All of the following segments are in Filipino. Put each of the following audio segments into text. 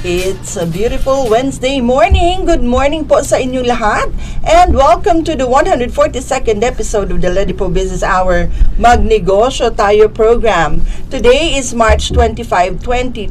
It's a beautiful Wednesday morning. Good morning po sa inyong lahat. And welcome to the 142nd episode of the Ledipo Business Hour Magnegosyo Tayo program. Today is March 25, 2026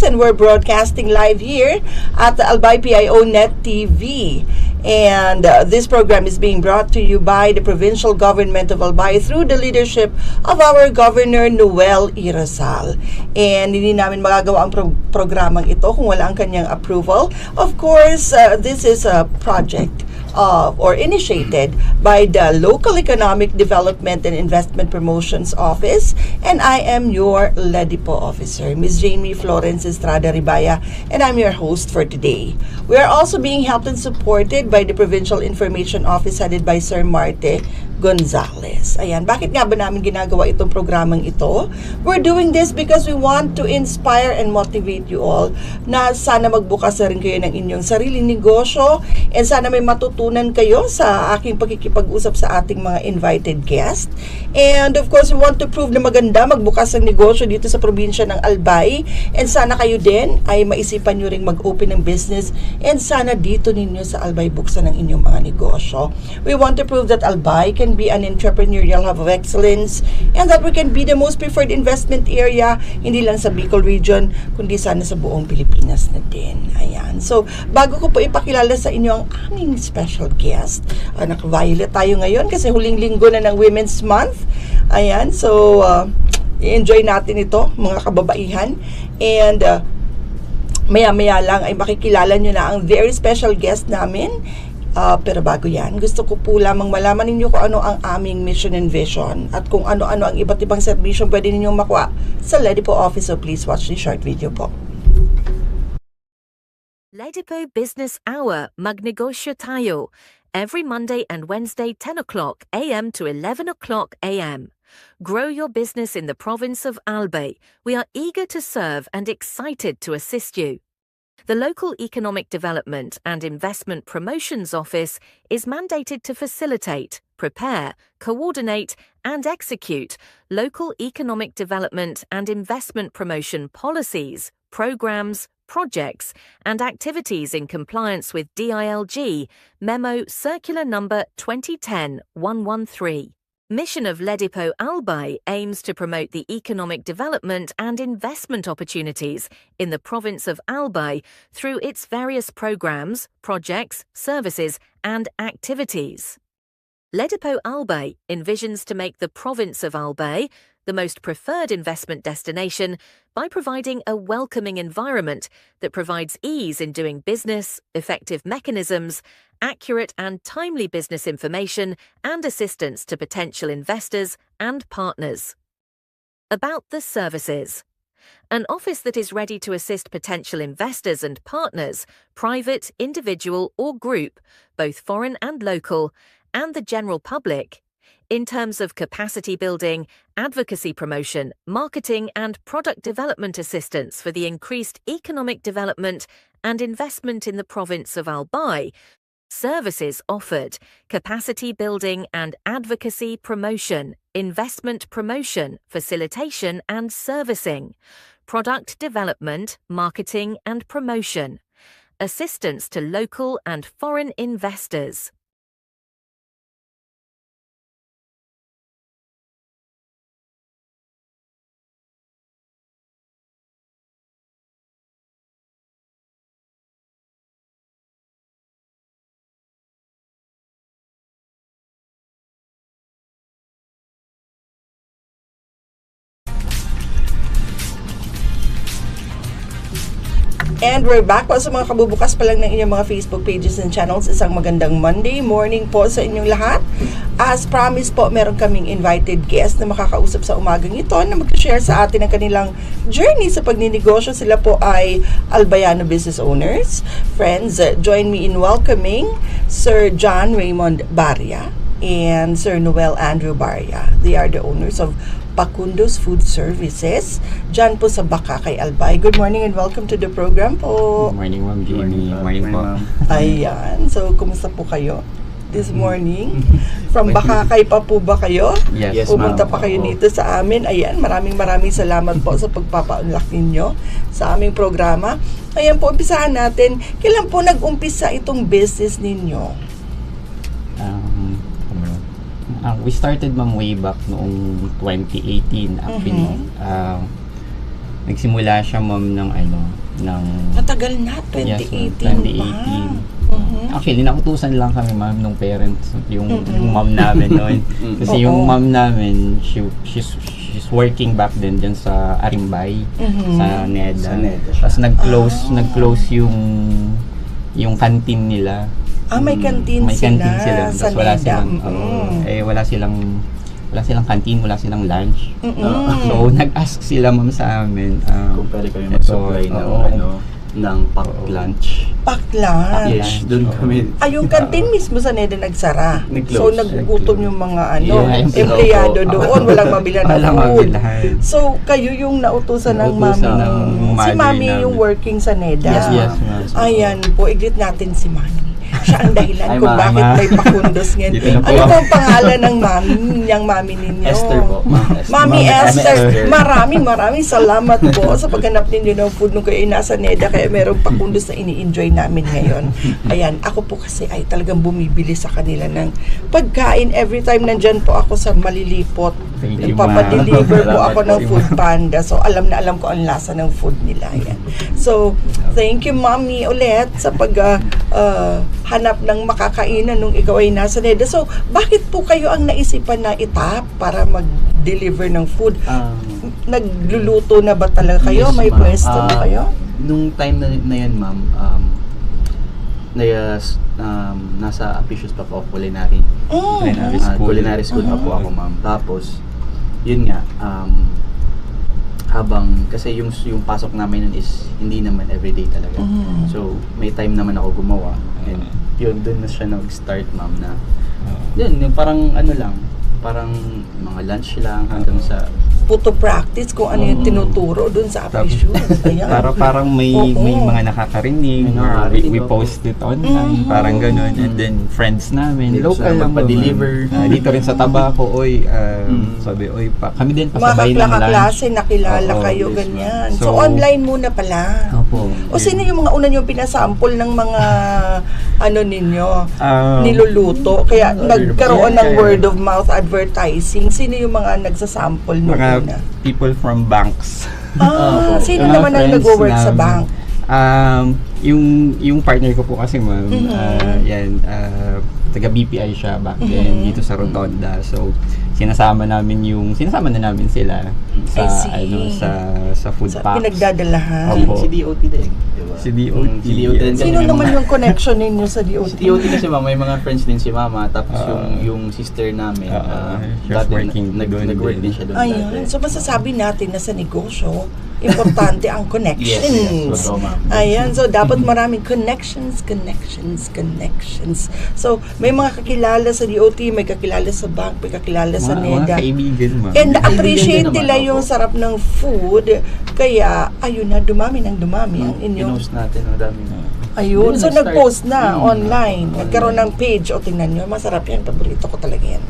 and we're broadcasting live here at the Albay PIO Net TV. And this program is being brought to you by the Provincial Government of Albay through the leadership of our Governor Noel Irasal. And hindi namin magagawa ang programang ito kung wala ang kanyang approval. Of course, this is a project or initiated by the Local Economic Development and Investment Promotions Office, and I am your Ledipo officer, Ms. Jamie Florence Estrada Ribaya, and I'm your host for today. We are also being helped and supported by the Provincial Information Office headed by Sir Marte Gonzales. Ayan, bakit nga ba namin ginagawa itong programang ito? We're doing this because we want to inspire and motivate you all na sana magbukas na rin kayo ng inyong sariling negosyo and sana may matutunan kayo sa aking pakikipag-usap sa ating mga invited guest. And of course, we want to prove na maganda magbukas ng negosyo dito sa probinsya ng Albay, and sana kayo din ay maisipan nyo ring mag-open ng business, and sana dito ninyo sa Albay buksan ng inyong mga negosyo. We want to prove that Albay can be an entrepreneurial hub of excellence and that we can be the most preferred investment area, hindi lang sa Bicol region, kundi sana sa buong Pilipinas na din. Ayan. So, bago ko po ipakilala sa inyo ang aming special guest, naka-violet tayo ngayon kasi huling linggo na ng Women's Month. Ayan. So, i-enjoy natin ito, mga kababaihan. And, maya-maya lang ay makikilala nyo na ang very special guest namin. Pero bago yan, gusto ko po lamang malaman ninyo kung ano ang aming mission and vision at kung ano-ano ang iba't ibang serbisyo pwede ninyong makuha sa Ledipo office. So please watch this short video po. Ledipo Business Hour Magnegosyo Tayo, every Monday and Wednesday 10 o'clock a.m. to 11 o'clock a.m. Grow your business in the province of Albay. We are eager to serve and excited to assist you. The Local Economic Development and Investment Promotions Office is mandated to facilitate, prepare, coordinate, and execute local economic development and investment promotion policies, programs, projects, and activities in compliance with DILG Memo Circular Number 2010-113. Mission of Ledipo Albay aims to promote the economic development and investment opportunities in the province of Albay through its various programs, projects, services, and activities. Ledipo Albay envisions to make the province of Albay the most preferred investment destination by providing a welcoming environment that provides ease in doing business, effective mechanisms, accurate and timely business information, and assistance to potential investors and partners. About the services. An office that is ready to assist potential investors and partners, private, individual or group, both foreign and local, and the general public, in terms of capacity building, advocacy promotion, marketing and product development assistance for the increased economic development and investment in the province of Albay. Services offered: capacity building and advocacy promotion, investment promotion, facilitation and servicing, product development, marketing and promotion, assistance to local and foreign investors. And we're back po sa mga kabubukas pa lang ng inyong mga Facebook pages and channels. Isang magandang Monday morning po sa inyong lahat. As promised po, meron kaming invited guest na makakausap sa umagang ito na mag-share sa atin ang kanilang journey sa pagninegosyo. Sila po ay Albayano business owners. Friends, join me in welcoming Sir John Raymond Barria and Sir Noel Andrew Barria. They are the owners of Pacundos Food Services, dyan po sa Baka kay Albay. Good morning and welcome to the program po. Good morning, Ma'am Jamie. Morning po. Ayan. So, kumusta po kayo? this morning. From Bakakay pa po ba kayo? Yes, Pumunta ma'am. pa kayo Oo. dito sa amin. Ayan, maraming salamat po sa pagpapaunlak ninyo sa aming programa. Ayan po, umpisahan natin. Kailan po nag-umpisa itong business ninyo? We started, ma'am, way back noong 2018. Actually, nagsimula siya, ma'am, ng Matagal na, yes, 2018 ma'am, 2018. pa. Actually, nakutusan lang kami, ma'am, nung parents, yung mom namin noon. Kasi yung mom namin, she's working back then dyan sa Arimbay, sa NEDA. Sa NEDA. Tapos nag-close yung canteen nila. May canteen May sila canteen sila. sa Tapos wala NEDA. silang, wala silang canteen, wala silang lunch. So, nag-ask sila, ma'am, sa amin. Kung pwede kami mag-supply ng packed lunch. Packed lunch. Yes, doon kami. Yung canteen mismo sa NEDA nagsara. Nag-close. So, nagugutom yung mga Yung empleyado opo. doon. Walang mabilan na Walang food. mabilan. So, kayo yung nautusan ng mami. Nautusan ng Si mother mami namin. yung working sa NEDA. Yes, ma'am. Ayan po, i-greet natin si mami. Siya ang dahilan Ay, kung mama. bakit may pakundos ngayon. Dito na po Ano ako. po ang pangalan ng mami ninyo? Esther po. Mami Mami Esther, Esther. maraming salamat po sa paghanap ninyo ng food nung kayo ay nasa NEDA, kaya merong pakundos na ini-enjoy namin ngayon. Ayan, ako po kasi ay talagang bumibili sa kanila ng pagkain every time nandyan po ako sa Malilipot. Thank you, Nagpapadeliver po ma'am. ako ng Salamat Food Panda. So, alam na alam ko ang lasa ng food nila. Ayan. So, thank you, Mami, ulit sa hanap ng makakainan nung ikaw ay nasa NEDA. So, bakit po kayo ang naisipan na itap para mag-deliver ng food? Nagluluto na ba talaga kayo? Yes, May ma'am. pwesto na kayo? Nung time na yan, ma'am, nasa Apicius pa po ako, culinary. Culinary school. Culinary school pa po ako, ma'am. Tapos, yun nga, kasi yung pasok namin nun is hindi naman everyday talaga. So, may time naman ako gumawa. And yun, dun na siya nag-start, ma'am, na yun, yung parang parang mga lunch lang hanggang sa Puto practice kung ano yung tinuturo dun sa Apicius. Ayan. Parang may Oo. mga nakakarinig, May or nakakarinig, we opo. post it online, parang ganun. And then friends namin, Dito local sa lang magpa-deliver. dito rin sa Tabaco, sabi, kami din Mga pasabay ng lunch. kaklase, nakilala Oo, kayo, yes, ganyan. ma'am. So, So, online muna pala. Opo. O sino yung mga una nyo pinasample ng mga ninyo, niluluto? Kaya nagkaroon ng word of mouth advertising. Sino yung mga nagsasample nung Mga una? people from banks. Sino Mga naman ang friends nag-work sa namin. bank? Yung partner ko po kasi, ma'am, taga BPI siya back then dito sa Rotonda. So sinasama na namin sila I see. sa food Sa packs. pinagdadalahan. Opo. si DOT din, di ba? Si DOT. Si DOT din. Sino May naman mga- yung connection ninyo sa DOT? Si DOT kasi, ma'am, may mga friends din si mama, tapos yung sister namin, she was working doon nag-work din. din siya doon Ayun. dati. So, masasabi natin na sa negosyo, importante ang connections. Yes, totoo, ma'am. Ayan. So, dapat maraming connections. So, may mga kakilala sa DOT, may kakilala sa bank, may kakilala sa Mga NEDA. kaibigan, ma'am. And Kaibigan appreciate din naman, nila yung opo. sarap ng food. Kaya, ayun na, dumami ang ang inyong... Pinost natin, ang dami na. Ayun. Yun, So, nag-start. nag-post na online. Online. Nagkaroon ng page. O, tingnan nyo. Masarap yan. Paborito ko talaga yan.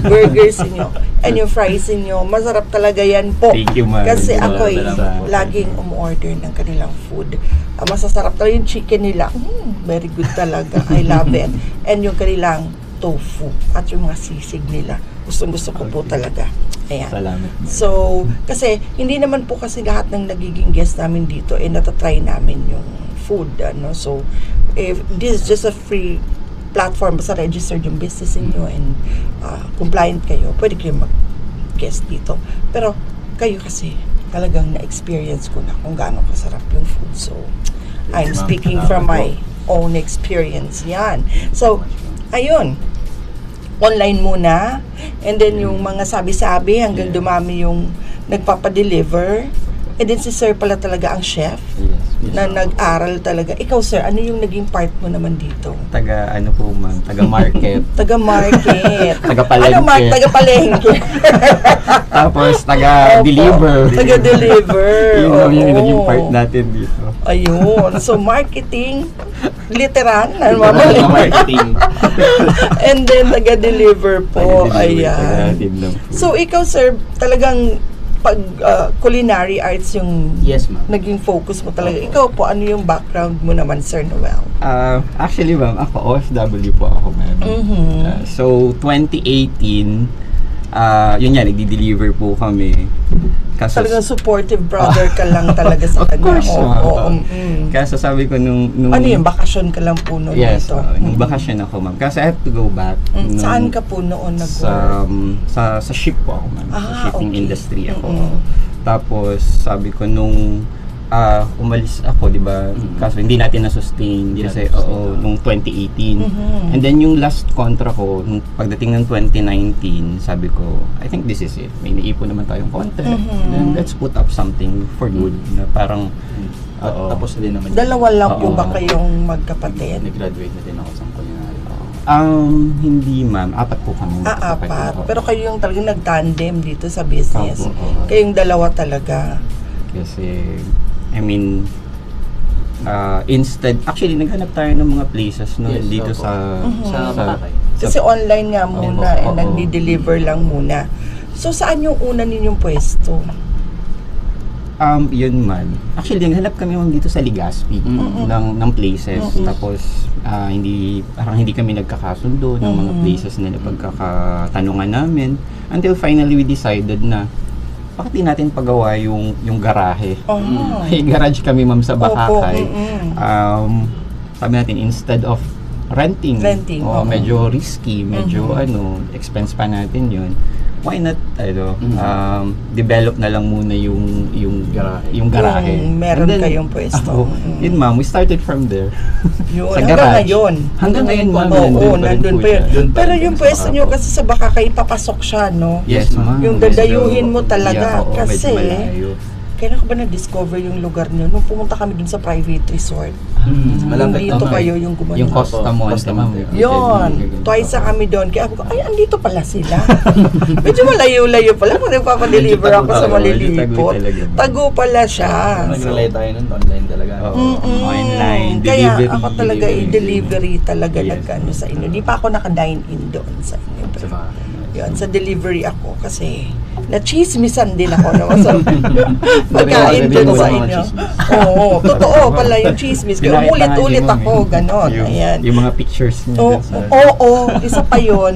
Burgers inyo. And yung fries inyo. Masarap talaga yan po. Thank you, ma'am. Kasi Salamat, ako'y salamat. laging umorder ng kanilang food. Masasarap talaga yung chicken nila. Very good talaga. I love it. And yung kanilang tofu. At yung mga sisig nila. Gustong-gusto ko po talaga. Ayan. Salamat. So, kasi hindi naman po kasi lahat ng nagiging guest namin dito natatry namin yung food. So, if this is just a free platform, basta registered yung business niyo and compliant kayo, pwede kayo mag-guest dito. Pero, kayo kasi talagang na-experience ko na kung gaano kasarap yung food. So, I'm Ma'am, speaking salamat from po. my own experience. Yan. So, ayun. Online muna. And then yung mga sabi-sabi hanggang dumami yung nagpapadeliver. And then si sir pala talaga ang chef. Yes. na nag-aral talaga. Ikaw, sir, ano yung naging part mo naman dito? Taga market. Taga-market. Taga-palengke. Ano, taga-palengke. Tapos taga-deliver. Taga-deliver. Yun lang yung Oo. naging part natin dito. Ayun. So, marketing, literal, Marketing. and then taga-deliver po. Ayan. Taga-hatid ng food. So, ikaw, sir, talagang pag culinary arts yung Yes, ma'am. naging focus mo talaga. Opo. Ikaw po, ano yung background mo naman, Sir Noel? Actually, ma'am, ako OFW po ako, ma'am. Mhm. So, 2018, yun yan, nagdi-deliver po kami. Kaso, Talagang supportive brother ka lang talaga sa of kanya. course, Oo, ma'am. oo, mm. Kaso sabi ko nung Ano yung bakasyon ka lang po noon yes, dito? nung bakasyon ako, ma'am. Kasi I have to go back. Mm. Saan ka po noon Sa, nag-work? sa ship po ako, ma'am. Sa shipping okay. industry ako. Mm-mm. Tapos, sabi ko nung umalis ako, di ba? Kaso hindi natin na-sustain Hindi kasi natin na-sustain. nung 2018. Mhm. And then yung last contract ko, nung pagdating ng 2019, sabi ko, I think this is it. May naipon naman tayong konti. Mhm. Then let's put up something for good. Na parang, oo. Tapos din naman. Dalawa lang po Oo. ba kayong magkapatid? Nag-graduate na din ako sa culinary. Hindi ma'am. 4 po kami. Apat. Pero kayo yung talagang nag-tandem dito sa business. Opo. Kayong dalawa talaga. Kasi, I mean, instead, actually, naghanap tayo ng mga places no, Yes, dito opo. sa Boracay. Kasi online nga muna, Oo, oo. nagdi-deliver lang muna. So, saan yung una ninyong pwesto? Yun man. Actually, naghanap kami ma'am dito sa Legazpi ng places. Tapos, parang hindi kami nagkakasundo ng mga places na pagkakatanungan namin. Until finally, we decided na bakit di natin pagawa yung garahe. Oh. May garage kami ma'am sa Bakakay. Opo, Sabi natin, instead of renting, oo. medyo risky, medyo expense pa natin yun. Why not develop na lang muna yung Garahe. garahe. Yung meron And then, kayong pwesto. Yun ma'am, we started from there. Yun, Sa hanggang garage. ngayon. Hanggang ngayon ma'am, Oo, nandun pa yun. Doon pa Pero rin yung sa pwesto nyo Apo. kasi sa Bakakay, papasok siya, no? Yes ma'am. Yung dadayuhin mo talaga. Yeah, oo, Kasi, medyo malayo. kailan ko ba na-discover yung lugar nyo? Nung pumunta kami dun sa private resort. Malapit Dito naman. kayo yung gumawa. Yung Costa Monte Costa ma'am. Monte. Yun. Twice na kami doon. Kaya ako, ay, andito pala sila. Medyo malayo-layo pala. Kung nagpapadeliver ako sa Medyo malilipot. talaga. Tago pala siya. Nag-rely tayo nun, online talaga. Oo. Online, Kaya delivery. ako talaga i-delivery talaga Yes. nag-ano sa inyo. Di pa ako naka-dine-in doon sa inyo. Sa Boracay. Yun, sa delivery ako kasi na-chismisan din ako naman sa pagkain Hindi doon mo sa mga inyo. chismis. Oo, totoo pala yung chismis. Kaya umulit-ulit ako, ganon. Ayan. Yung mga pictures niya. Oo, dun sa- isa pa yun.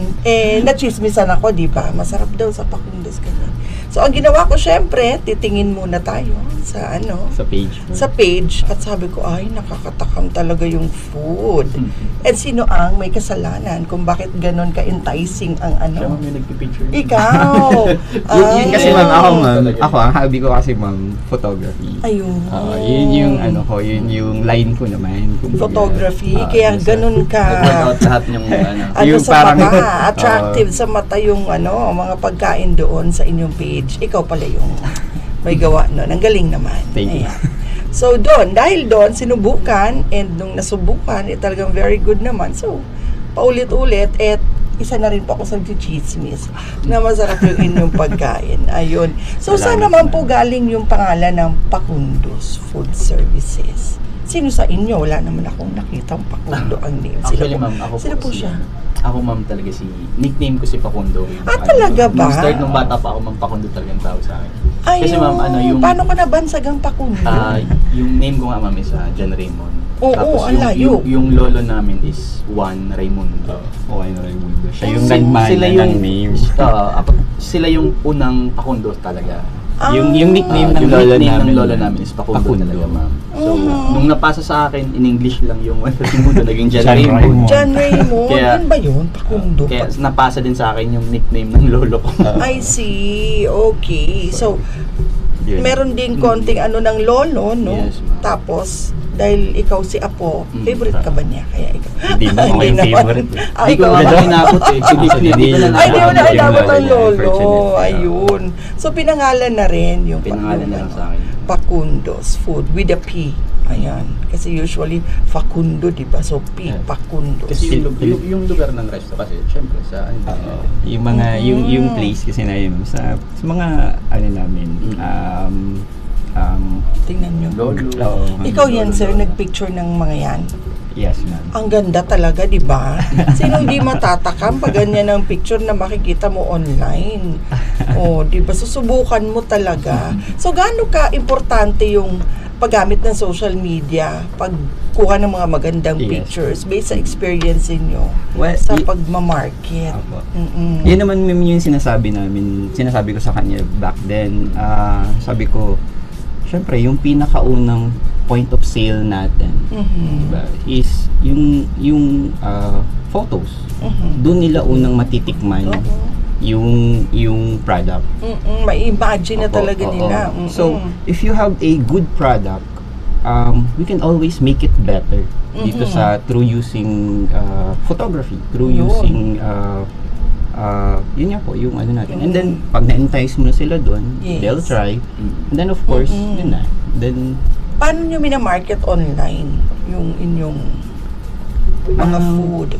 Na-chismisan ako, di ba? Masarap daw sa Pakundos, ganyan. So, ang ginawa ko, syempre, titingin muna tayo sa sa page. sa page at sabi ko, ay, nakakatakam talaga yung food. And sino ang may kasalanan kung bakit ganon ka-enticing ang Siya ano? ma'am yung nagpipicture. Ikaw! Yun kasi Ay, ma'am, ako ma'am, Talaga. ang hobby ko kasi ma'am, photography. Ayun. Yun yung ano ko, yun yung line ko naman. Kumbaga. Photography, kaya yes, ganon ka. Nag-workout lahat yung ano. Ano Yung sa parang- mata, attractive sa mata yung ano, mga pagkain doon sa inyong page. Ikaw pala yung may gawa nun. Ang galing naman. Thank you. Ayan. So doon, dahil doon, sinubukan and nung nasubukan, talagang very good naman. So, paulit-ulit at isa na rin po ako sa chismis na masarap yung inyong pagkain. Ayun. So, saan naman po galing yung pangalan ng Pakundos Food Services? Sino sa inyo? Wala naman akong nakitang Pakundo ang name. Actually, ma'am, ako sino po si- siya? Ako ma'am talaga nickname ko si Pakundo. Talaga ba? Nung start nung bata pa ako, ma'am Pakundo talaga ang tawag sa akin. Ayun. Kasi ma'am, Paano ka nabansagang Pakundo? Yung name ko nga ma'am is John Raymond. Oo, ang layo. Yung lolo namin is Juan Raimundo. Okay na rin mundo. Siya yung Sila nagmana yung ng name. sila yung unang Pakundo talaga. Yung nickname ng Yung lolo nickname namin. ng lolo namin is Pakundo talaga, ma'am. So, Mhm. nung napasa sa akin, in English lang yung Raimundo, naging John John Raymond. Raymond. John Raymond, Kaya- yun ba yun? Pakundo. Kaya napasa din sa akin yung nickname ng lolo ko. I see. Okay. So, Yun. meron din konting ano ng lolo, no? Yes, ma'am. Tapos, dahil ikaw si Apo, favorite ka ba niya? Kaya ikaw. Hindi na ako yung favorite. Ah, Hindi ko ikaw nga ba? inabot eh. Hindi ko na Ay, di mo na Yung inabot lolo ang niya, lolo. unfortunately. Ayun. So, pinangalan na rin yung Pinangalan na lang sa akin. Pakundos Food with a P. Ayan. Kasi usually, Facundo, di ba? So, P. Yeah. Facundo. Kasi yung lugar ng resto kasi, syempre, sa Yung mga, yung place kasi na yun, sa mga, ano namin, Tingnan nyo. Lolo. Ikaw yan, sir, nagpicture ng mga yan. yes, ma'am. Ang ganda talaga, di ba? Sino hindi matatakam pag ganyan ang picture na makikita mo online? Di ba? Susubukan mo talaga. So, gaano ka importante yung paggamit ng social media, pagkuha ng mga magandang Yes. pictures based sa experience niyo Well, sa pagmamarket? Apo. Yan naman ma'am, yung sinasabi ko sa kanya back then. Sabi ko, syempre, yung pinakaunang point of sale natin, diba, is yung photos. Doon nila unang matitikman yung product. May imagine na Opo, talaga oo. nila. So, if you have a good product, we can always make it better dito through using photography, through Yun. using yun nga po, yung ano natin. And then, pag na-entice mo na sila doon, Yes. they'll try. And then, of course, yun na. Then, Paano nyo minamarket online yung inyong mga food?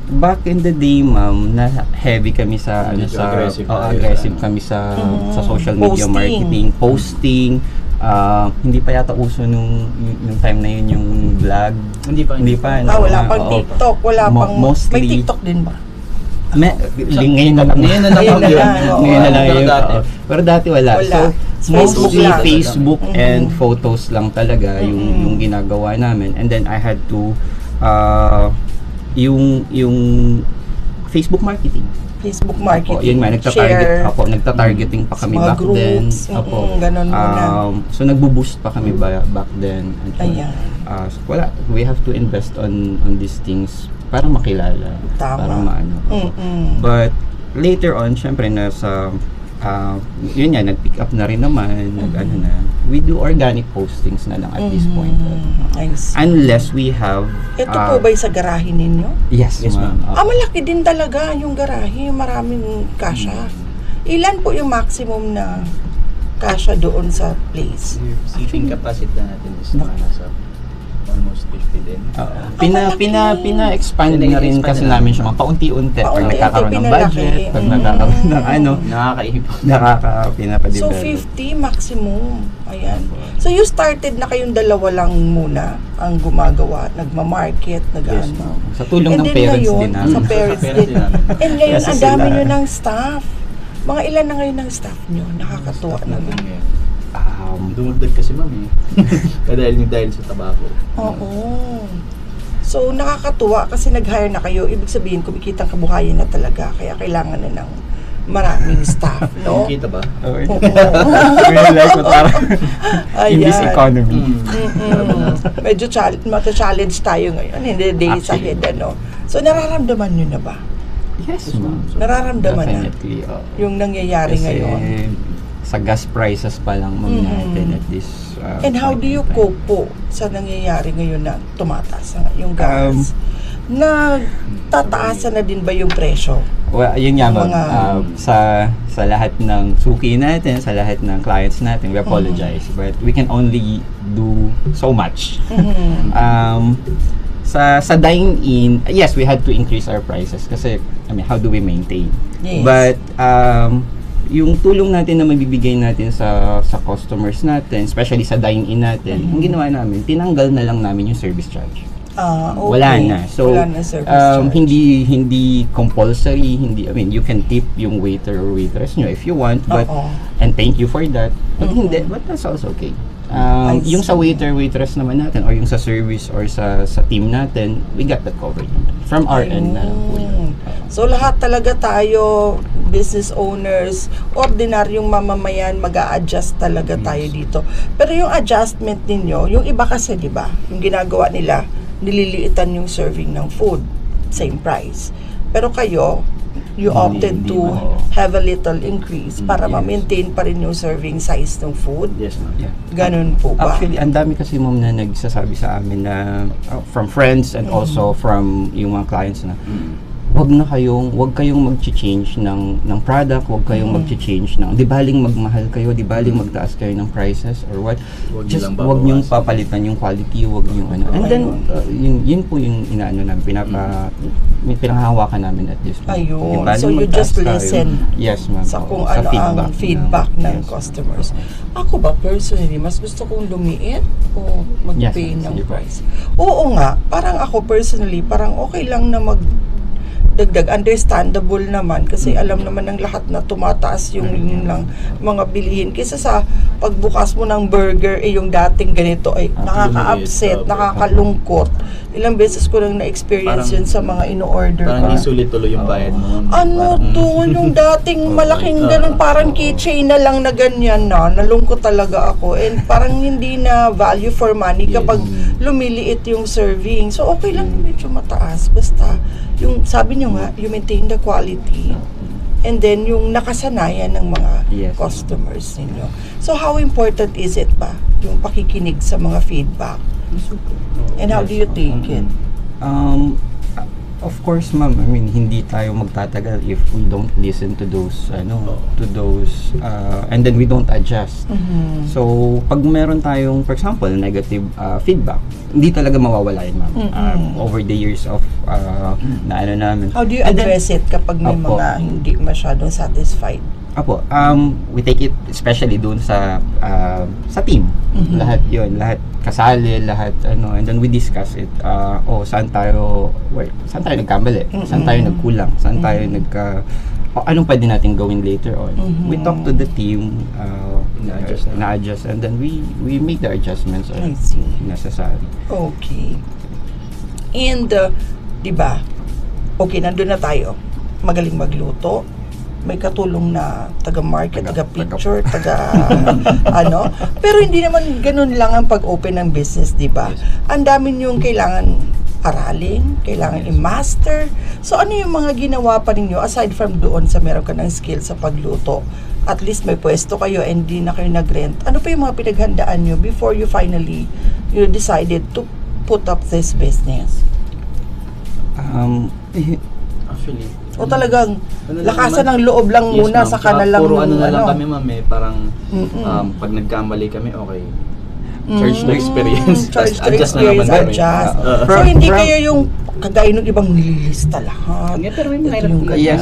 back in the day, ma'am, na heavy kami sa Medyo aggressive tayo aggressive sa kami sa social media Posting. marketing, posting. Hindi pa yata uso nung time na yun yung vlog. Hindi pa. Wala pang Oo. TikTok, wala pang... Mostly, May TikTok din ba? ngayon na lang. Ngayon na lang. Ngayon na lang, oo. Ngayon na lang Pero yun. dati. Oo. Pero dati wala. Wala. So, Facebook mostly lang. Facebook and photos lang talaga yung ginagawa namin. And then I had to yung Facebook marketing. Facebook Opo, marketing. yun nga, Share. nagta-targeting pa kami Mga back then. groups. Ganun muna. So nagbo-boost pa kami back then. And so, Ayan. so, wala, we have to invest on these things para makilala. Tama. Para maano. But later on, syempre nasa yun nga, nag-pick up na rin naman, nag-ano na. We do organic postings na lang at this point. I see. Unless we have Ito po ba'y sa garahe ninyo? Yes, Yes, ma'am. ma'am. Malaki din talaga yung garahe. Maraming kasya. Ilan po yung maximum na kasya doon sa place? Seating capacity na natin is nasa almost 50 din. Pina-expand na rin kasi namin siya mga paunti-unti. Pag Paunti-unti, nagkakaroon ng pinalaki. budget, pag nagkakaroon ng ano, Nakakaipon. pinapa-develop. So, 50 maximum. Ayan. So, you started na kayong dalawa lang muna ang gumagawa, nagmamarket, Yes, nag-ano. ma'am. Sa tulong And ng then parents ngayon, din namin. sa parents Sa parents din. din namin. And ngayon, Kasi ang dami sila- nyo ng staff. Mga ilan na ngayon ng staff nyo? Nakakatuwa naman. Dumagdag kasi ma'am eh. dahil sa tabako. Oo. So, nakakatuwa kasi nag-hire na kayo. Ibig sabihin, kumikitang kabuhayan na talaga. Kaya kailangan na ng maraming staff, no? Kita ba? Okay. Realize mo parang in this Ayan. economy. Medyo mata-challenge tayo ngayon in the days Actually. ahead, ano? So, nararamdaman nyo na ba? Yes, ma'am. Nararamdaman na Definitely. yung nangyayari Kasi ngayon? sa gas prices pa lang ma'am natin at this And how do you cope po sa nangyayari ngayon na tumataas na yung gas? Tataasa na din ba yung presyo? Well, yun nga ma'am, Mga- sa lahat ng suki natin, sa lahat ng clients natin, we apologize. But we can only do so much. Sa dine-in, yes, we had to increase our prices kasi, I mean, how do we maintain? Yes. But, yung tulong natin na mabibigay natin sa customers natin, especially sa dine-in natin, ang ginawa namin, tinanggal na lang namin yung service charge. Okay. Wala na. So, Wala na service charge. hindi compulsory, I mean, you can tip yung waiter or waitress nyo if you want, but, Oo. and thank you for that. But hindi, but that's also okay. I Yung sa see. waiter, waitress naman natin, or yung sa service, or sa team natin, we got that covered. From our end na lang po yun. So, lahat talaga tayo, business owners, ordinaryong mamamayan, mag-a-adjust talaga tayo dito. Pero yung adjustment ninyo, yung iba kasi, di ba, yung ginagawa nila, nililiitan yung serving ng food, same price. Pero kayo, you opted Hindi to man. have a little increase para Yes. ma-maintain pa rin yung serving size ng food. Yes ma'am. Yeah. Ganun po ba? Actually, ang dami kasi ma'am na nagsasabi sa amin na from friends and also from yung mga clients na wag kayong mag-change ng product, wag kayong mag-change ng, di baling magmahal kayo, di baling magtaas kayo ng prices or what. Just wag niyong papalitan yung quality, wag niyong ano. And then yun po yung inaano namin, pinanghahawakan namin at this point. Ayun. So you just listen. Yes, ma'am. Sa kung ano ang feedback ng customers. Ako ba personally, mas gusto kong lumiit o mag-pay ng price? Oo nga, parang ako personally, parang okay lang na dagdag, understandable naman kasi alam naman ng lahat na tumataas yung lang mga bilihin kaysa sa pagbukas mo ng burger yung dating ganito ay nakaka-upset, nakakalungkot. Ilang beses ko lang na-experience yun sa mga ino-order ko. Parang isulit tuloy yung bayad mo. Ano to, yung dating malaking ganun, parang keychain na lang na ganyan na, nalungkot talaga ako and parang hindi na value for money kapag lumiliit yung serving. So okay lang medyo mataas, basta yung sabi nyo nga, you maintain the quality and then yung nakasanayan ng mga customers ninyo. So how important is it ba yung pakikinig sa mga feedback? And how do you take it? Of course, ma'am, I mean, hindi tayo magtatagal if we don't listen to those, and then we don't adjust. So, pag meron tayong, for example, negative feedback, hindi talaga mawawala yun, ma'am. Over the years of, na ano namin. How do you address it kapag may mga hindi masyadong satisfied? Apo, we take it especially doon sa team. Lahat 'yon, lahat kasali, lahat and then we discuss it. Saan tayo nagkamali? Saan tayo nagkulang? Saan tayo anong pwede natin gawin later on? We talk to the team, na-adjust, and then we make the adjustments necessary. Okay. And, di ba, okay, nandun na tayo. Magaling magluto. May katulong na taga-market, taga-picture, Pero hindi naman ganun lang ang pag-open ng business, di ba? Ang dami yung kailangan aralin, kailangan i-master. So, ano yung mga ginawa pa ninyo aside from doon sa meron ka ng skill sa pagluto? At least may pwesto kayo and di na kayo nag-rent. Ano pa yung mga pinaghandaan nyo before you finally decided to put up this business? Actually, o talagang lakasan ng loob lang muna sa kanalang puro na lang kami, ma'am, parang pag nagkamali kami, okay, charge to experience. Charge to experience, adjust. So hindi kayo yung kagaya ng ibang nililista lahat. Pero may yes,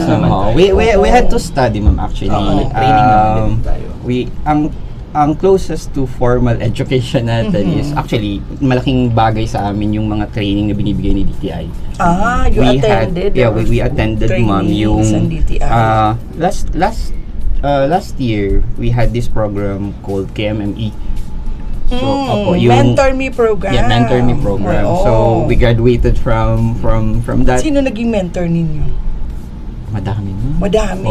we had to study, ma'am, actually. Training naman tayo. Ang closest to formal education natin is actually malaking bagay sa amin yung mga training na binibigay ni DTI. You attended? We attended, ma'am, yung last year we had this program called KMME. So, yung Mentor Me program. Yeah, Mentor Me program. So we graduated from that. Sino naging mentor ninyo? Madami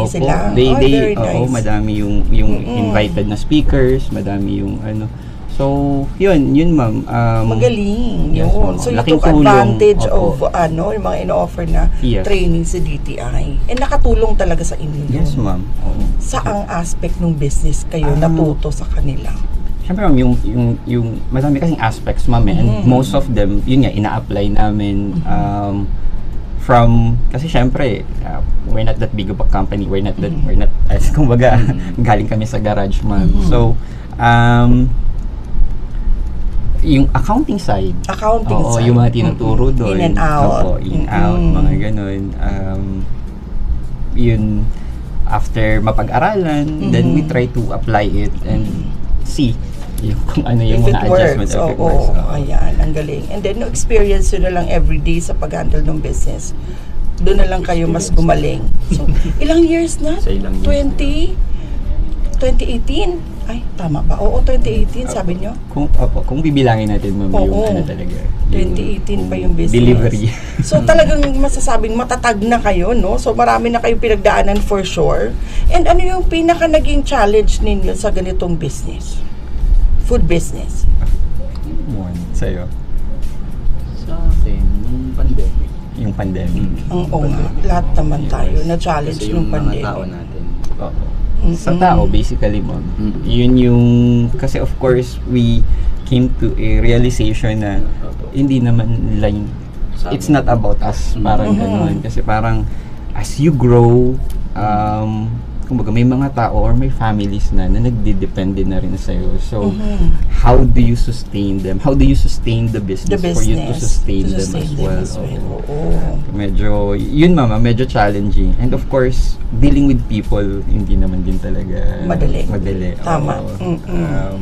sila. Very nice. Madami yung invited na speakers, madami yung ano. So, yun ma'am. Magaling. Yes, yun. So, you took advantage of yung mga ino-offer na training sa DTI. And nakatulong talaga sa inyo. Yes, ma'am. Saang aspect ng business kayo natuto sa kanila? Siyempre, ma'am, yung madami kasing aspects, ma'am, and most of them, yun nga, ina-apply namin kasi syempre we're not that big of a company, we're not kumbaga galing kami sa garage, ma'am. So yung accounting side, yung mga tinuturo doon, in and out, mga ganun, yun after mapag-aralan, then we try to apply it and see kung ano yung mga adjustments if it works. Ayan, ang galing. And then, no experience yun na lang everyday sa pag-handle ng business. Doon na lang kayo mas gumaling. So, ilang years na? Sa ilang years. 2018? Ay, tama ba? Oo, 2018, sabi nyo? Kung bibilangin natin, ma'am, yung ano talaga. 2018 pa yung business. Delivery. So, talagang masasabing matatag na kayo, no? So, marami na kayong pinagdaanan for sure. And ano yung pinaka naging challenge ninyo sa ganitong business? Food business. Sa'yo? Sa akin, yung pandemic. Oo nga, lahat naman tayo na-challenge ng pandemic. Mga tao natin. Sa tao, basically, ma'am. Yun yung, kasi of course, we came to a realization na hindi naman nila sa it's amin. not about us, parang ganun. Kasi parang, as you grow, kumbaga may mga tao or may families na nagdidepende na rin sa'yo. So, how do you sustain them? How do you sustain the business, for you to sustain them as well? Oo. Medyo, yun mama, medyo challenging. And of course, dealing with people, hindi naman din talaga Madali. Tama. Oo.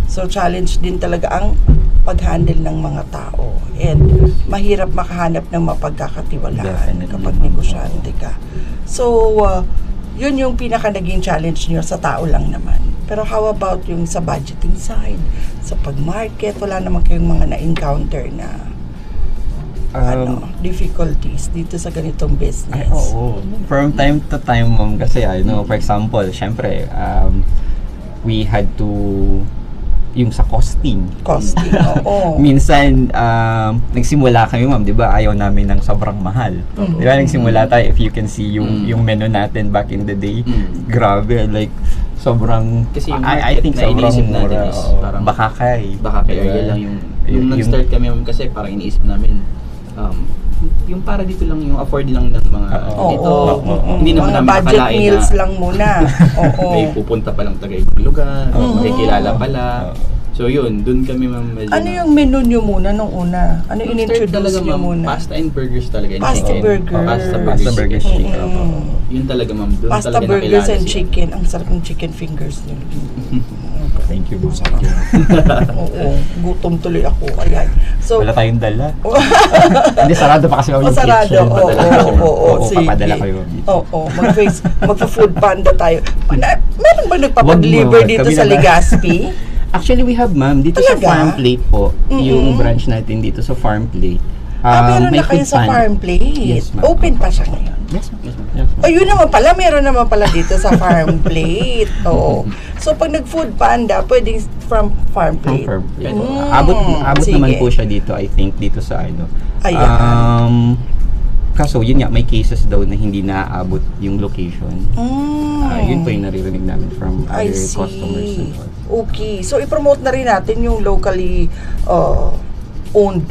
So, challenge din talaga ang pag-handle ng mga tao. And mahirap makahanap ng mapagkakatiwalaan Definitely. kapag negosyante ka. So, yun yung pinaka naging challenge nyo sa tao lang naman. Pero how about yung sa budgeting side, sa pag-market, wala naman kayong mga na-encounter na difficulties dito sa ganitong business? Ay, oo. From time to time, ma'am, kasi for example, syempre, we had to yung sa costing. Oo. Minsan, nagsimula kami, ma'am, di ba, ayaw namin ng sobrang mahal. Di ba, nagsimula tayo, if you can see yung menu natin back in the day, grabe, like, sobrang, Kasi yung I think market na sobrang iniisip natin mura. is parang Bakakay. Area lang yung nag-start kami kasi parang iniisip namin, yung para dito lang yung afford lang ng mga hindi naman mga namin budget nakalain meals na lang muna. may pupunta pa lang taga ibang lugar, may kilala pala. So yun, dun kami medyo Ano yung menu nyo muna nung una? Ano Nung in-introduce start talaga, nyo ma'am, muna? pasta and burgers talaga. and Pasta chicken. burgers. Pasta burgers, chicken. Yun talaga, ma'am. Doon Pasta talaga burgers nakilala and siya. chicken. Ang sarap ng chicken fingers nyo. Thank you, ma'am. Oo, gutom tuloy ako. Ayan. So, Wala tayong dala. Hindi, sarado pa kasi kami yung sarado. kitchen. Oo, sige. Papadala kayo. Oo, mag-food panda tayo. Meron ba nagpapadeliver Wag mo, dito kami sa na ba? Legazpi? Actually, we have, ma'am, dito Talaga? sa Farm Plate po, yung branch natin dito sa Farm Plate. Meron may na kayo food sa panda. Farm Plate. Yes, ma'am. Open pa siya ngayon. Yes, ma'am. Yes, ma'am. Ayun naman pala, meron naman pala dito sa Farm Plate. Oo. So, pag nag-food panda, pwedeng from Farm From Plate. Farm Plate. Mm, Abot sige. naman po siya dito, I think, dito sa ano. Ayan. Kaso, yun nga, may cases daw na hindi naaabot yung location. Yun po yung naririnig namin from I other see. customers. And all. Okay. So, i-promote na rin natin yung locally owned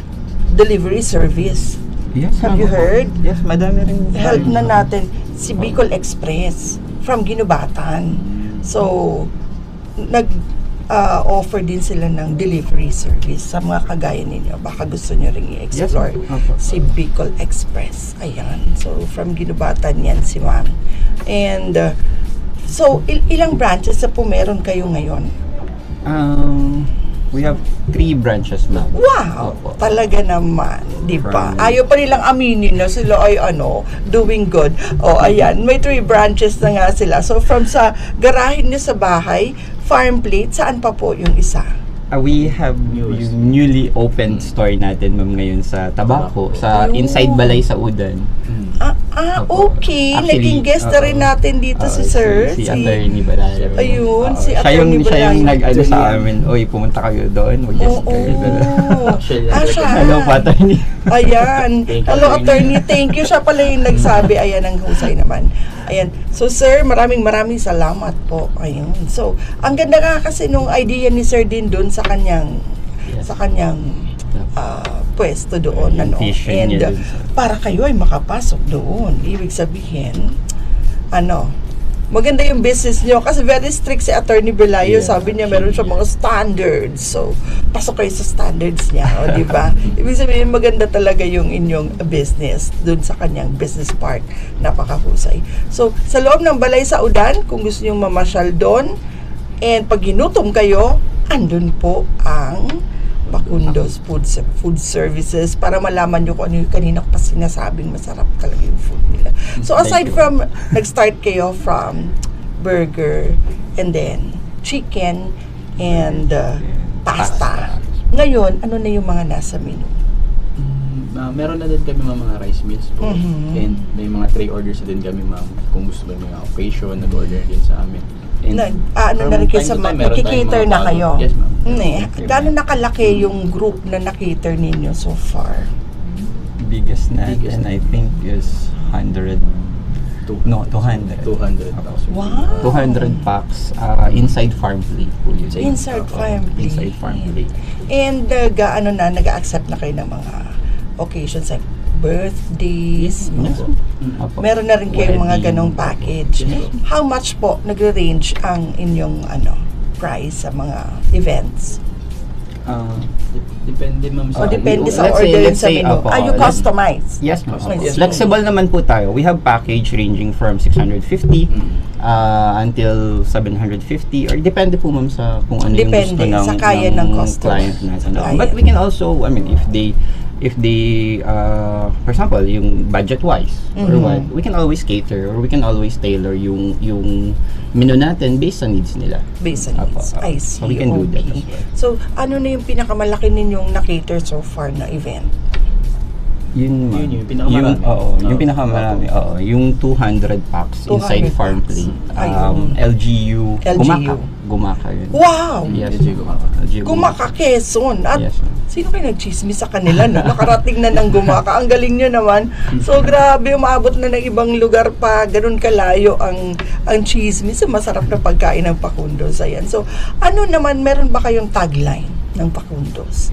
delivery service. Yes, Have ma'am. you heard? Yes, madami rin. Help na natin si Bicol Express from Ginubatan. So, offer din sila ng delivery service sa mga kagaya ninyo. Baka gusto nyo rin i-explore Yes, ma'am. Opo. si Bicol Express. Ayan. So, from Ginubatan yan si ma'am. And, so, ilang branches na po meron kayo ngayon? We have 3 branches, ma'am. Wow! Opo. Talaga naman, di ba? From- Ayaw pa nilang aminin na sila ay doing good. O, ayan, may 3 branches na nga sila. So, from sa garahin niyo sa bahay, Farm Plate, saan pa po yung isa? We have yung newly opened store natin, ma'am, ngayon sa Tabaco, sa Ayun. inside Balay sa Udan. Opo. Okay. Actually, Naging guest na rin natin dito si Sir. Si Attorney Balayo. Ayun, si Siya Attorney siya yung Balayo. nag-ano sa amin, oy, pumunta kayo doon, mag-guest Oo. kayo doon. Actually, Siya. Hello po, Attorney. Ayan. Thank you, Hello, attorney. attorney. Thank you. Siya pala yung nagsabi. Ayan, ang husay naman. Ayan. So, sir, maraming salamat po. Ayun. So, ang ganda nga kasi nung idea ni Sir din doon sa kanyang Yes. pwesto doon. Yung Ano? vision And niya dun sa- para kayo ay makapasok doon. Ibig sabihin, maganda yung business nyo kasi very strict si Attorney Belayo. Yeah, Sabi niya meron siya mga standards. So, pasok kayo sa standards niya. O, di ba? Ibig sabihin, maganda talaga yung inyong business dun sa kanyang business park. Napakahusay. So, sa loob ng Balay sa Udan, kung gusto nyo mamasyal doon, and pag ginutom kayo, andun po ang Bacundos Food Services para malaman nyo kung ano yung kanina ko pa sinasabing masarap talaga yung food nila. So aside from, nag-start kayo from burger and then chicken and pasta. Ngayon, ano na yung mga nasa menu? Meron na din kami mga rice meals po. And may mga tray orders na din kami, ma'am. Kung gusto mo yung mga occasion, nag-order din sa amin. And Ano na rin kayo sa nakikater na kayo? Yes, ma'am. Gano'n nakalaki yung group na nakikater ninyo so far? Biggest natin, I think, is 200. 200,000. Wow! 200 packs inside Farm Plate po yun. Inside Farm Plate. Inside Farm Plate. And nag-accept na kayo ng mga occasions like birthdays. Yes. Opo. Meron na rin kayong mga Wedding. ganong package. Yes. How much po nagre-range ang inyong price sa mga events? Depende ma'am O sa depende sa let's say- order let's sa say, menu. opo, You let's- customize? Yes, ma'am. Yes. Flexible naman po tayo. We have package ranging from 650 until 750 or depende po ma'am sa kung ano yung gusto Depende ng, sa kaya ng customer. client natin. Sa But client. we can also, I mean, if they for example, yung budget wise or Mhm. what, we can always cater or we can always tailor yung menu natin based sa needs nila. Based on Apo, needs. apo. I see. So we can do that Okay. as well. So, ano na yung pinakamalaki ninyong na-cater so far na event? Yun Yun yung pinakamarami. Yung pinakamarami. Oo, yung 200 packs 200 inside farm packs. plate. Ayun. LGU. LGU. Gumaka yun. Wow! Yes. LGU Gumaka. LGU Gumaka Quezon. At Yes. sino kayo nagchismis sa kanila? No? Nakarating na ng Gumaka. Ang galing nyo naman. So, grabe, umabot na ng ibang lugar pa. Ganun kalayo ang chismis. So, masarap na pagkain ng Pacundos. Ayan. So, ano naman, meron ba kayong tagline ng Pacundos?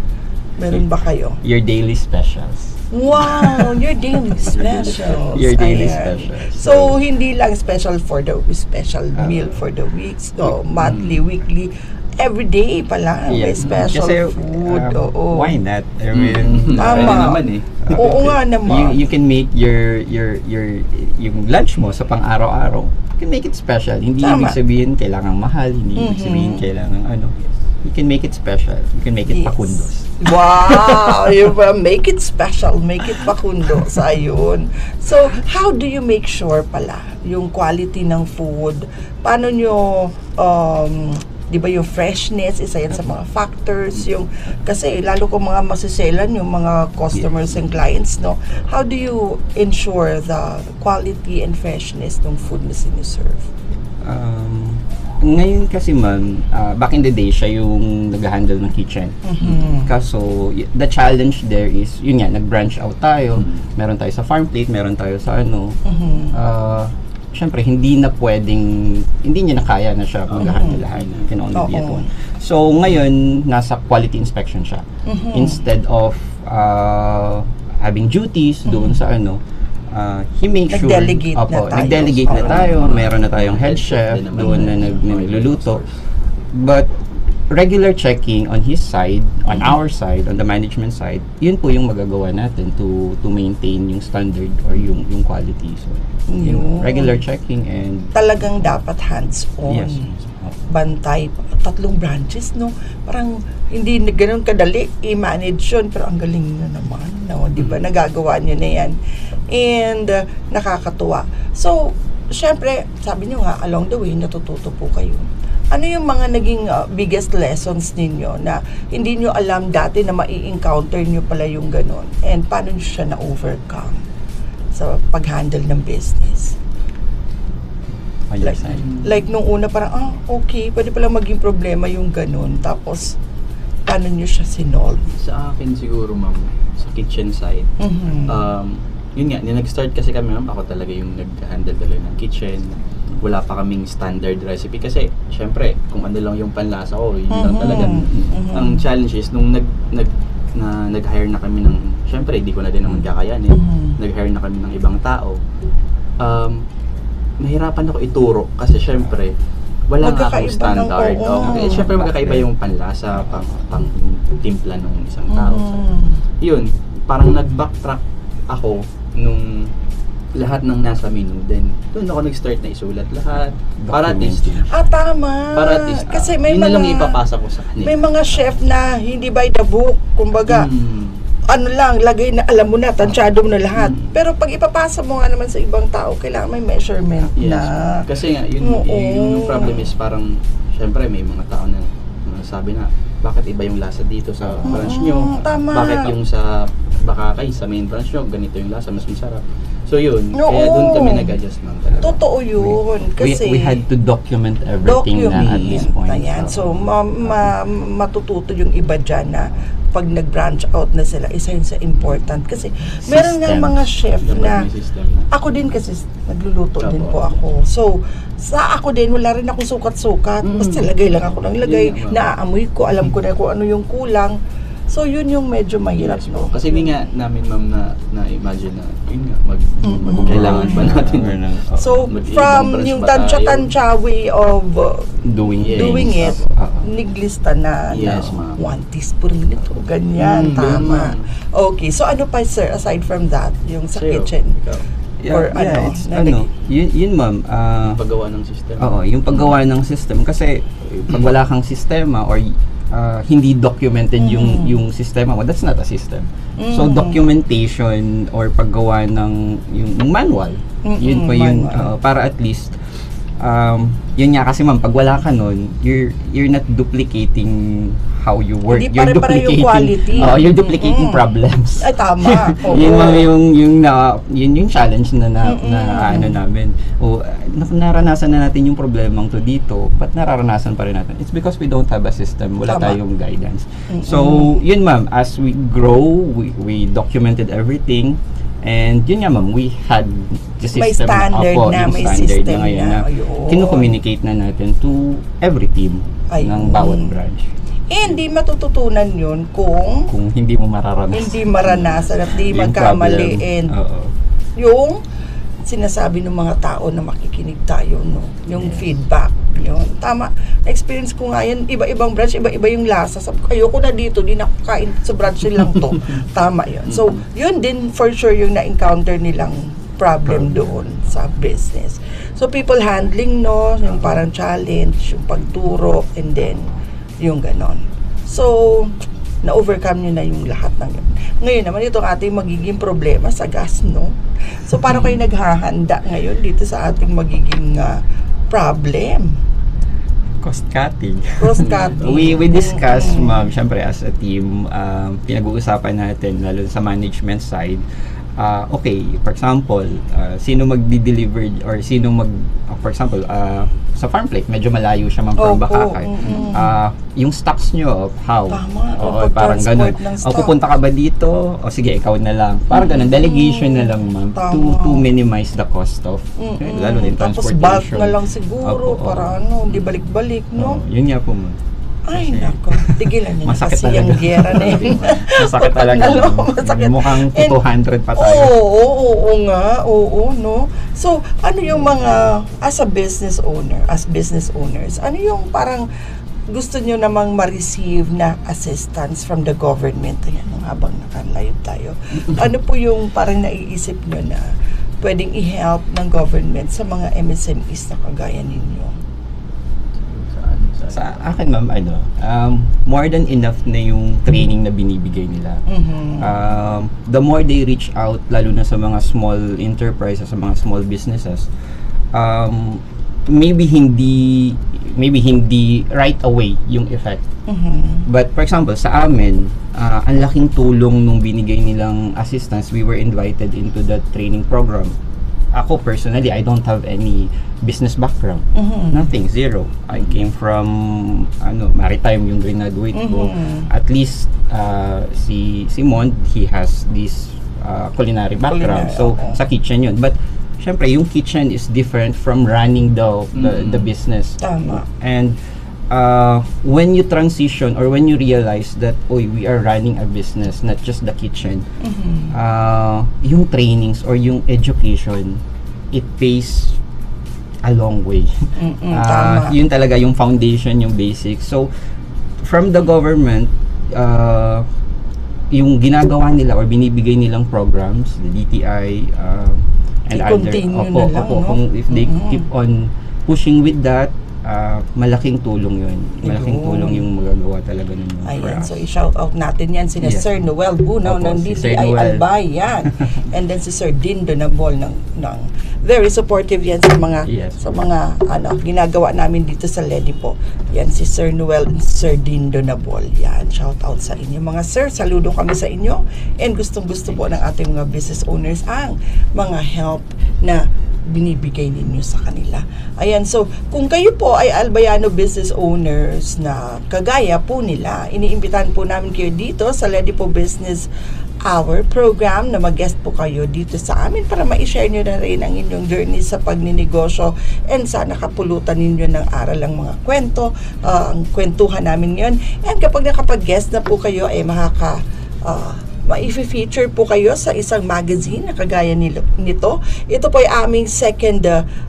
Meron ba kayo? Your daily specials. Wow, your daily specials. Your daily Ayan. specials. So, hindi lang special for the special meal for the weeks, no, monthly, weekly, every day pala, may Yes. special Kasi, food. Oo. why not? I mean, Tama. Pwede naman eh. Oo nga naman. you can make yung lunch mo sa pang-araw-araw. You can make it special. Hindi Tama. ibig sabihin kailangan mahal, hindi ibig Mhm. sabihin kailangan ano. You can make it special. You can make it Yes. Pacundos. Wow! Make it special, make it Pacundos. Ayun. So, how do you make sure pala yung quality ng food? Paano nyo, di ba yung freshness, isa yan sa mga factors, yung, kasi lalo kung mga masiselan yung mga customers and clients, no? How do you ensure the quality and freshness ng food na siniserve? Ngayon kasi ma'am, back in the day, siya yung nag-handle ng kitchen. Kaso, the challenge there is, yun nga, nag-branch out tayo. Meron tayo sa farm plate, meron tayo sa ano. Siyempre, hindi niya na kaya na siya mag-handle lahat. Can only be at Oo. one. So, ngayon, nasa quality inspection siya. Instead of having duties doon sa ano, he makes sure, Nag-delegate na tayo. nag-delegate na Oo. tayo, meron na tayong head chef, doon na nagluluto. But, regular checking on his side, on our side, on the management side, yun po yung magagawa natin to maintain yung standard or yung quality. So, Yun. regular checking and Talagang dapat hands-on. yes. Bantay. 3 branches, no? Parang hindi na ganun kadali i-manage yun, pero ang galing na naman, no? Di ba? Nagagawa nyo na yan. And nakakatuwa. So, syempre, sabi nyo nga, along the way, natututo po kayo. Ano yung mga naging biggest lessons ninyo na hindi nyo alam dati na mai-encounter nyo pala yung ganun? And paano nyo siya na-overcome sa pag-handle ng business? On your side. Like nung una parang, okay, pwede pala maging problema yung ganun. Tapos, paano nyo siya sinolve? Sa akin siguro ma'am, sa kitchen side, Mhm. yun nga, nag-start kasi kami ma'am, ako talaga yung nag-handle talaga ng kitchen. Wala pa kaming standard recipe kasi syempre, kung ano lang yung panlasa ko, yun lang talaga. Ang challenge is, nung nag-hire na kami ng, syempre, hindi ko na din naman kakayanin. Nag-hire na kami ng ibang tao. Nahirapan ako ituro kasi syempre, wala nga akong Magkakaiba ng- standard. oo. Okay, syempre magkakaiba yung panlasa, pang timpla ng isang tao. So, yun, parang nag-backtrack ako nung lahat ng nasa menu. Then, doon ako nag-start na isulat lahat. Para at least, Tama. Kasi may yun na lang mga, ipapasa ko sa kanila. may mga chef na hindi by the book. Kumbaga, ano lang, lagay na, alam mo na, tansyado mo na lahat. Pero pag ipapasa mo nga naman sa ibang tao, kailangan may measurement Yes. na. Kasi nga, yun, Oo. yung problem is parang, syempre may mga tao na sabi na, bakit iba yung lasa dito sa branch nyo? Tama. Bakit yung sa Bakakay, sa main branch nyo, ganito yung lasa, mas masarap. So yun, Oo. kaya doon kami nag-adjust lang talaga. Totoo yun. Kasi, we had to document everything na at this point. Ayan. So, matututo yung iba dyan na pag nag-branch out na sila, isa yun sa important. Kasi, meron nga System. mga chef Dapat na, may system na. ako din kasi nagluluto Opo. din po ako. So, sa ako din, wala rin akong sukat-sukat. Basta lagay lang ako ng lagay. Yun nga, ma'am. Naaamoy ko, alam ko na kung ano yung kulang. So, yun yung medyo mahirap, Yes, no? kasi hindi nga namin ma'am na-imagine na yun nga, kailangan ba natin So, mag-ibang from branch yung ba tayo? tansya-tansya way of doing Yes. doing it, Apo. niglista na Yes, na ma'am. 1 teaspoon nito, ganyan, tama. ma'am. Okay, so ano pa, sir, aside from that, yung sa Sa'yo, kitchen? ikaw, Or ano, it's, na yun ma'am, paggawa ng system. oo, yung paggawa ng system kasi pag wala kang sistema or hindi documented yung sistema mo, that's not a system. So documentation or paggawa ng yung manual, yun pa yun manual. para at least yun nga kasi ma'am, pag wala ka nun, you're not duplicating how you work. Hindi You're pare-pareho yung quality. You're duplicating problems. Ay, tama. Oo. Yun ma'am, yung challenge na ano namin. Naranasan na natin yung problemang to dito, but nararanasan pa rin natin. It's because we don't have a system. Wala Tama. tayong guidance. So, yun ma'am, as we grow, we documented everything. And yun nga ma'am, we had the system. May standard Opo, na, yung may standard system ngayon na, ayun. kino-communicate na natin to every team Ayun. ng bawat branch. Hindi matututunan yun kung Kung hindi mo mararanasan. hindi maranasan at di yung magkamali. problem. And Oo. yung sinasabi ng mga tao na makikinig tayo, no? Yung feedback. Yun. Tama. Na-experience ko nga yan. Iba-ibang branch, iba-iba yung lasa. Sabi ko, ayoko na dito. Di na ako kain sa branch lang to. Tama yun. So, yun din for sure yung na-encounter nilang problem doon sa business. So, people handling, no? Yung parang challenge, yung pagturo, and then, yung ganon. So, na-overcome nyo na yung lahat ng yun. Ngayon naman, itong ating magiging problema sa gas, no? So, paano kayo naghahanda ngayon dito sa ating magiging problem? Cost cutting. Cost cutting. We discuss, ma'am, syempre as a team, pinag-uusapan natin, lalo sa management side, okay, for example, sino magdi-deliver or sino for example, sa farm plate, medyo malayo siya ma'am from Opo, Bakakay. Yung stocks nyo, how? Tama, Oo, yung parang ganun. pag-transport ng O, stock. pupunta ka ba dito? O sige, ikaw na lang. Parang ganun, delegation na lang ma'am Tama. to minimize the cost of, lalo na yung Tapos transportation. bulk na lang siguro Opo, para ano, hindi balik-balik, no? Yun nga po ma'am. Ay, nako. Tigilan nyo na Masakit kasi yung talaga. gera na yun. Masakit talaga. Ano, masakit. Mukhang And- 200 pa tayo. Oo nga. Oo, no? So, ano yung mga, as business owners, ano yung parang gusto nyo namang ma-receive na assistance from the government? Ayan, habang naka-live tayo. Ano po yung parang naiisip nyo na pwedeng i-help ng government sa mga MSMEs na kagaya ninyo? Sa akin ma'am, more than enough na yung training na binibigay nila. The more they reach out, lalo na sa mga small enterprises, sa mga small businesses, maybe hindi right away yung effect. But for example, sa amin, ang laking tulong nung binigay nilang assistance. We were invited into that training program. Ako personally, I don't have any business background. Nothing, zero. I came from maritime yung graduate ko. At least si Mond, he has this culinary background. So sa kitchen yun. But syempre, yung kitchen is different from running the business. Tama. And when you transition or when you realize that we are running a business, not just the kitchen, yung trainings or yung education, it pays a long way. Tama. Yun talaga yung foundation, yung basic. So from the government, yung ginagawa nila or binibigay nilang programs, the DTI and other, I-continue na lang, no? kung if they keep on pushing with that, malaking tulong yun. Malaking Ayun. tulong yung magagawa talaga nun for Ayan, us. so i-shout out natin yan sina Yes. Sir Noel Bunaw Opo, ng si Sir DTI Noel. Albay, yan. And then si Sir Dindo Nabol ng very supportive yan sa mga Yes. ginagawa namin dito sa Ledi po. Yan si Sir Noel and Sir Dindo Nabol. Yan, shout out sa inyo. Mga sir, saludo kami sa inyo. And gustong-gusto po ng ating mga business owners ang mga help na binibigay ninyo sa kanila. Ayan, so kung kayo po ay Albayano business owners na kagaya po nila, iniimbitahan po namin kayo dito sa Ledi po Business our program na mag-guest po kayo dito sa amin para ma-share nyo na rin ang inyong journey sa pagninegosyo and sana kapulutan ninyo ng aral ang mga kwento, ang kwentuhan namin ngayon. And kapag nakapag-guest na po kayo ay ma-feature po kayo sa isang magazine na kagaya nito. Ito po ay aming second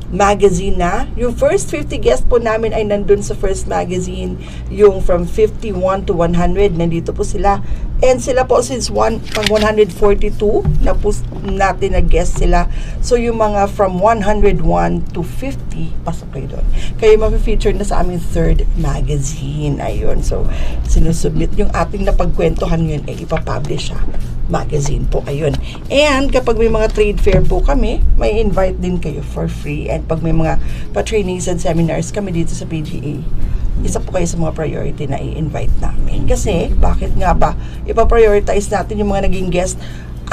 magazine na. Yung first 50 guests po namin ay nandun sa first magazine. Yung from 51 to 100, nandito po sila. And sila po since pang 142 na po natin nag-guest sila. So yung mga from 101 to 50, pasok kayo doon. Kayo ma-feature na sa aming third magazine. Ayun. So sinusubmit yung ating napagkwentuhan yun ay ipapublish siya. Magazine po ayun. And kapag may mga trade fair po kami, may invite din kayo for free. And pag may mga pa-trainings and seminars kami dito sa PGA, isa po kayo sa mga priority na i-invite namin. Kasi, bakit nga ba ipa-prioritize natin yung mga naging guest?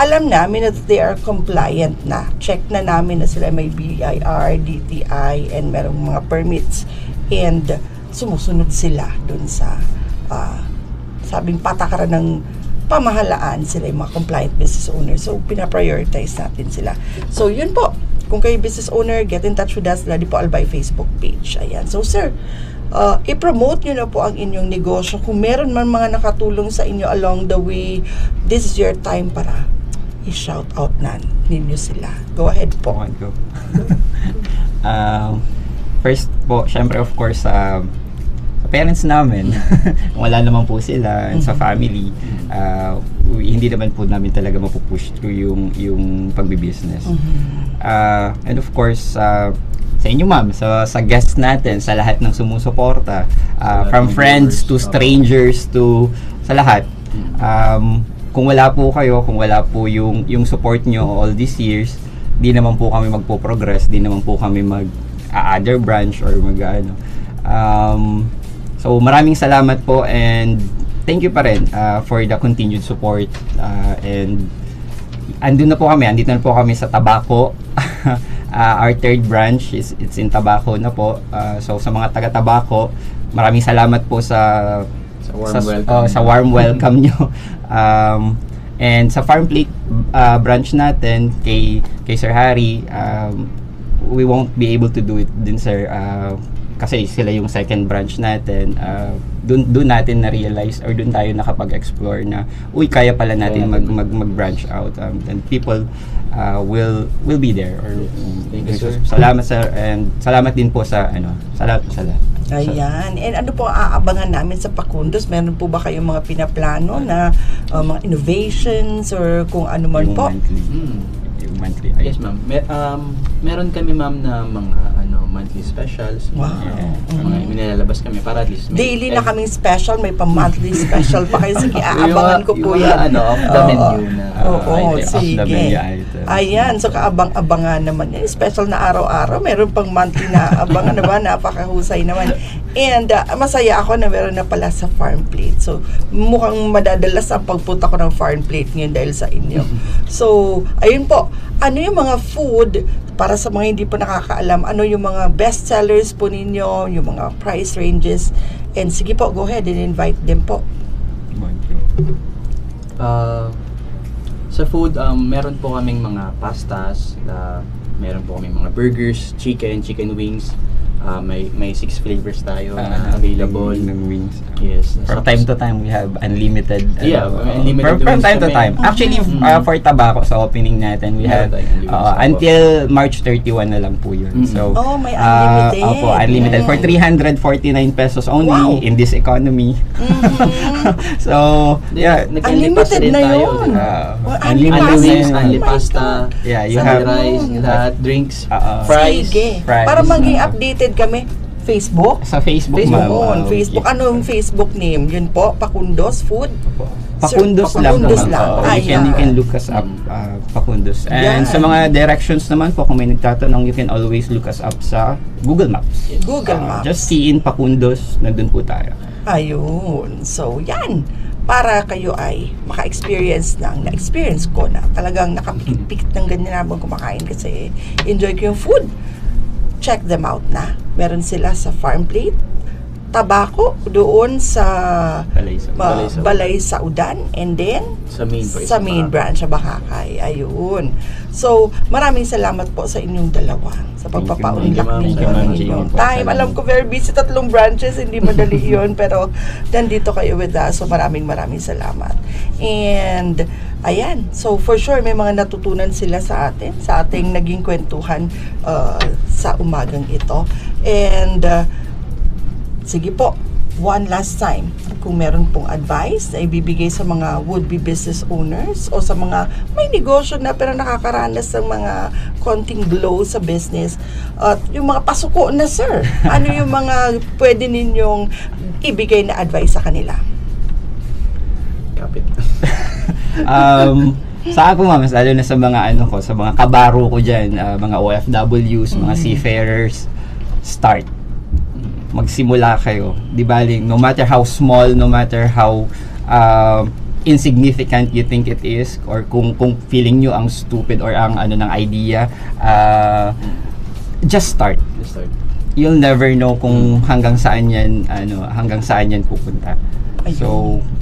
Alam namin that they are compliant na. Check na namin na sila may BIR, DTI, and merong mga permits. And sumusunod sila dun sa sabing patakaran ng pamahalaan, sila yung mga compliant business owners. So, pina-prioritize natin sila. So, yun po. Kung kayo business owner, get in touch with us, Ladipo Albay Facebook page. Ayan. So, sir, i-promote nyo na po ang inyong negosyo. Kung meron man mga nakatulong sa inyo along the way, this is your time para i-shout out na ninyo sila. Go ahead po. Go. First po, syempre of course, sa parents namin, wala naman po sila, and sa family, hindi naman po namin talaga mapupush through yung pagbibusiness. And of course, sa inyo ma'am, sa guests natin, sa lahat ng sumusuporta, from friends to strangers to sa lahat. Kung wala po kayo, kung wala po yung support nyo all these years, di naman po kami magpo-progress, di naman po kami other branch or so maraming salamat po and thank you pa rin for the continued support and andito na po kami sa Tabaco. Our third branch it's in Tabaco na po. So sa mga taga Tabaco, maraming salamat po sa warm welcome nyo. And sa Farm Plate branch natin kay Sir Harry, we won't be able to do it din sir kasi sila yung second branch natin. Doon natin na-realize or doon tayo nakapag-explore na kaya pala natin mag-branch out and people will be there. Thank you, sir. Salamat sir and salamat din po sa salamat po sa lahat. Ayan. And ano po ang aabangan namin sa Pacundos? Meron po ba kayong mga pinaplano na mga innovations or kung ano man po? Monthly. Yes, ma'am. Meron kami, ma'am, na mga monthly specials. Wow. Mga inilalabas kami para at least daily na kaming special, may pa-monthly special pa kayo. Sige, aabangan ko po yan. Off the menu na. Oo, sige. Ayan, so kaabang-abangan naman yan. Special na araw-araw, meron pang monthly na abangan, diba? Napakahusay naman. And masaya ako na meron na pala sa Farm Plate. So, mukhang madadalas ang pagpunta ko ng Farm Plate ngayon dahil sa inyo. So, ayun po. Ano yung mga food, para sa mga hindi po nakakaalam, ano yung mga best sellers po ninyo, yung mga price ranges, and sige po, go ahead and invite them po. Sa food, meron po kaming mga pastas, meron po kaming mga burgers, chicken wings, may 6 flavors tayo na available ng wings. Yes. From time to time we have unlimited. Unlimited from time to time. Actually, for Tabaco sa opening natin, we have until March 31 na lang po yun. So, may unlimited. Opo, unlimited for 349 pesos only in this economy. So, yeah. Unlimited na yun. Unlimited pasta, you have rice, lahat, drinks, fries. Para maging updated kami, Facebook? Sa Facebook, ma'am. Facebook. Ano yung Facebook name? Yun po, Pacundos Food? Pacundos lang. You can look us up, Pacundos. And sa mga directions naman po, kung may nagtatanong, you can always look us up sa Google Maps. Google Maps. Just see in Pacundos, nandun po tayo. Ayun. So, yan. Para kayo ay maka-experience na-experience ko na talagang nakapikit-pikit ng ganyan habang kumakain kasi enjoy ko yung food. Check them out na. Meron sila sa Farm Plate, tabako doon sa Balay Balay Saudan, and then Sa main branch. sa main branch sa Bakakay. Ayun. So, maraming salamat po sa inyong dalawa sa pagpapaunlak Thank you, ninyo ng ma'am. inyong Thank you, ma'am. time. Alam ko very busy, 3 branches, hindi madali yun, pero nandito kayo with us. So, maraming salamat. And, ayan. So, for sure, may mga natutunan sila sa atin, sa ating naging kwentuhan sa umagang ito. And, sige po, one last time, kung meron pong advice na ibibigay sa mga would-be business owners o sa mga may negosyo na pero nakakaranas ng mga konting glow sa business at yung mga pasuko na, sir, ano yung mga pwede ninyong ibigay na advice sa kanila? Kapit. Sa ako, ma'am, lalo na sa mga sa mga kabaro ko dyan, mga OFWs, mga seafarers, start. Magsimula kayo. Di baling, no matter how small, no matter how insignificant you think it is, or kung feeling nyo ang stupid or ang ng idea, just start. You'll never know kung hanggang saan yan pupunta. Ayun. So,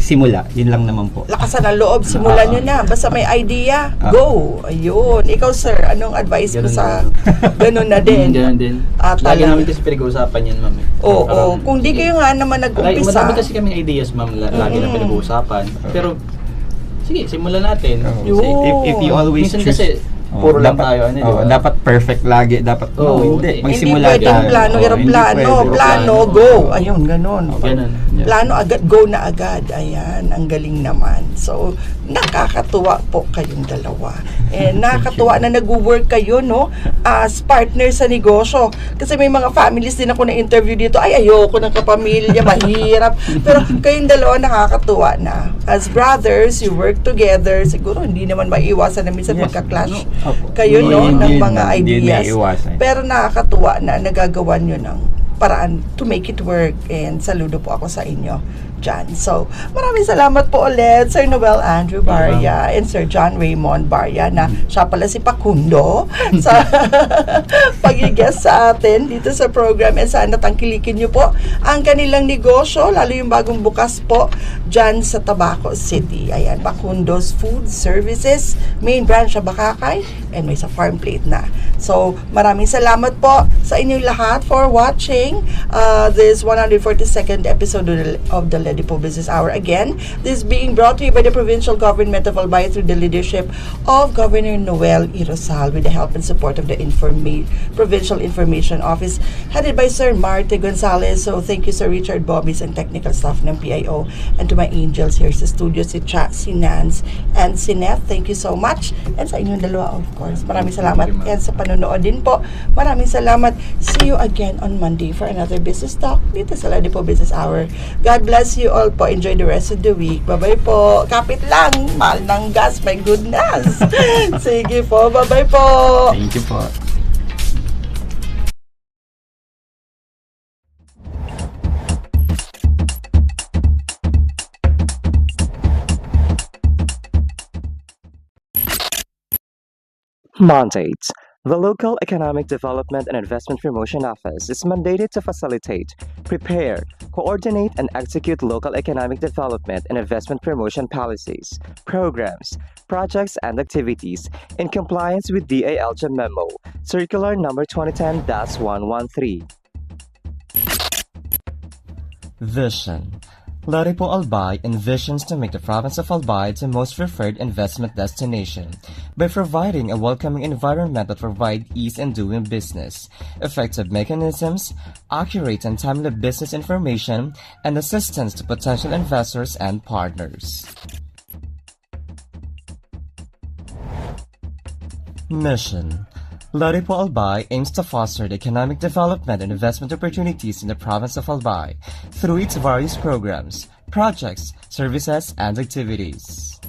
simula. Yun lang naman po. Lakasan ang loob, simulan nyo na. Basta may idea, go. Ayun. Ikaw, sir, anong advice mo Ganun sa ganun na din? Ganun din. At Lagi talaga. namin kasi pinag-uusapan yan, ma'am. Oo. Kung di kayo nga naman nag-umpisa. Madami kasi kaming ideas, ma'am. Lagi na pinag-uusapan. Pero, sige, simulan natin. Yun. If you always Minsan choose, kasi, puro lang tayo, di ba? dapat perfect lagi. Dapat, Hindi hindi. Magsimula pwedeng tayo. plano, Oo, aeroplano, hindi pwede. plano, go. Ayun, ganun. Ganun. Yeah. Plano agad, go na agad. Ayan, ang galing naman. So, nakakatuwa po kayong dalawa. And nakakatuwa na nag-work kayo, no? As partners sa negosyo. Kasi may mga families din ako na-interview dito. Ay, ayoko ng kapamilya, mahirap. Pero kayong dalawa nakakatuwa na. As brothers, you work together. Siguro, hindi naman maiiwasan na minsan Yes. magka-clash Opo. kayo, no? Ng mga Hindi ideas. naiiwasan. Pero nakakatuwa na nagagawa nyo ng paraan to make it work, and saludo po ako sa inyo dyan. So, maraming salamat po ulit, Sir Noel Andrew Barya and Sir John Raymond Barya, na siya pala si Pakundo sa pag-guest sa atin dito sa program, and sana tangkilikin nyo po ang kanilang negosyo, lalo yung bagong bukas po dyan sa Tabaco City. Ayan, Pakundo's Food Services, main branch sa Bakakay, and may sa Farm Plate na. So, maraming salamat po sa inyong lahat for watching this 142nd episode of the Ledipo Business Hour. Again, this is being brought to you by the Provincial Government of Albay through the leadership of Governor Noel Irosal with the help and support of the Provincial Information Office headed by Sir Marte Gonzalez. So, thank you, Sir Richard Bobbies and technical staff ng PIO, and to my angels here sa studio, si Cha, si Nance, and si Neth. Thank you so much. And sa inyong dalawa, of course. Maraming salamat. And sa panonood din po, maraming salamat. See you again on Monday for another business talk dito sa Ledipo Business Hour. God bless you all po. Enjoy the rest of the week. Bye-bye po. Kapit lang. Mahal ng gas. My goodness. Sige po. Bye-bye po. Thank you po. Mandates. The Local Economic Development and Investment Promotion Office is mandated to facilitate, prepare, coordinate, and execute local economic development and investment promotion policies, programs, projects, and activities in compliance with DALJ Memo, Circular Number 2010-113. Vision. Ledipo Albay envisions to make the province of Albay the most preferred investment destination by providing a welcoming environment that provides ease in doing business, effective mechanisms, accurate and timely business information, and assistance to potential investors and partners. Mission. Ledipo Albay aims to foster the economic development and investment opportunities in the province of Albay through its various programs, projects, services, and activities.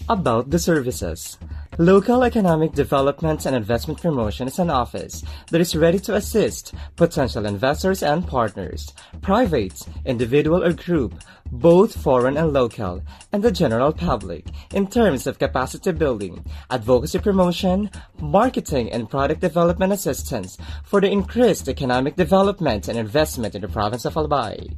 About the services. Local Economic Development and Investment Promotion is an office that is ready to assist potential investors and partners, private, individual or group, both foreign and local, and the general public, in terms of capacity building, advocacy promotion, marketing and product development assistance for the increased economic development and investment in the province of Albay.